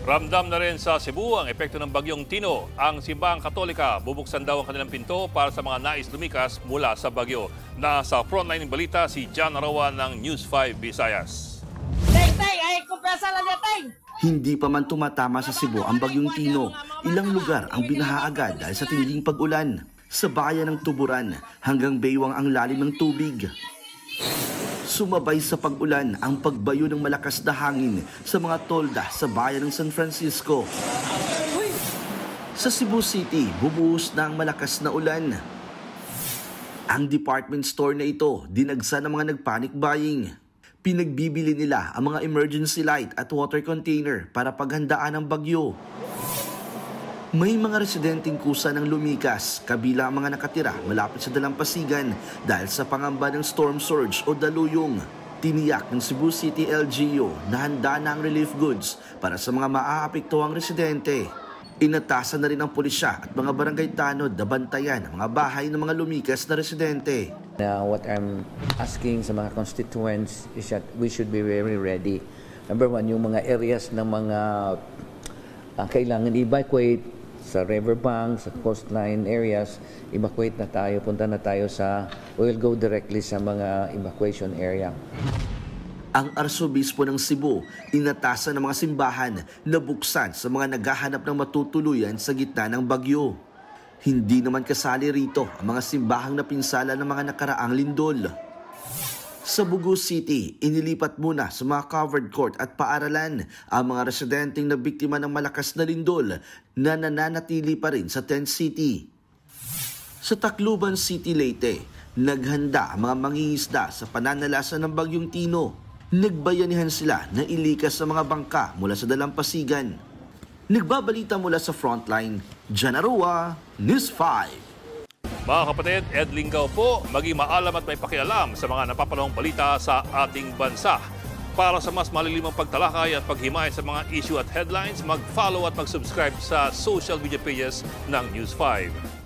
Ramdam na rin sa Cebu ang epekto ng bagyong Tino. Ang simbahang Katolika bubuksan daw ang kanilang pinto para sa mga nais lumikas mula sa bagyo. Nasa frontline ng balita si John Arawan ng News 5 Visayas. Hindi pa man tumatama sa Cebu ang bagyong Tino, ilang lugar ang binaha agad dahil sa tinding pag-ulan. Sa bayan ng Tuburan hanggang Baywang ang lalim ng tubig. Sumabay sa pag-ulan ang pagbayo ng malakas na hangin sa mga tolda sa bayan ng San Francisco. Sa Cebu City, bumuhos na ang malakas na ulan. Ang department store na ito dinagsa ng mga nagpanic buying. Pinagbibili nila ang mga emergency light at water container para paghandaan ng bagyo. May mga residenteng kusa ng lumikas, kabila ang mga nakatira malapit sa dalampasigan dahil sa pangamba ng storm surge o daluyong. Tiniyak ng Cebu City LGU na handa na ang relief goods para sa mga maaapektuhang residente. Inatasan na rin ang pulisya at mga barangay tanod na bantayan ang mga bahay ng mga lumikas na residente. What I'm asking sa mga constituents is that we should be very ready. Number one, yung mga areas ng mga kailangan evacuate sa riverbank, sa coastline areas, evacuate na tayo, punta na tayo we'll go directly sa mga evacuation area. Ang Arsobispo ng Cebu, inatasan ng mga simbahan na buksan sa mga naghahanap ng matutuluyan sa gitna ng bagyo. Hindi naman kasali rito ang mga simbahang napinsala ng mga nakaraang lindol. Sa Bugu City, inilipat muna sa mga covered court at paaralan ang mga residenteng na biktima ng malakas na lindol na nananatili pa rin sa Tent City. Sa Tacloban City, Leyte, naghanda ang mga mangingisda sa pananalasa ng bagyong Tino. Nagbayanihan sila na ilikas sa mga bangka mula sa dalampasigan. Nagbabalita mula sa frontline, John Arawan, News 5. Mga kapatid, Ed Lingaw po, maging maalam at may pakialam sa mga napapanahong balita sa ating bansa. Para sa mas malilimang pagtalakay at paghimay sa mga issue at headlines, mag-follow at mag-subscribe sa social media pages ng News 5.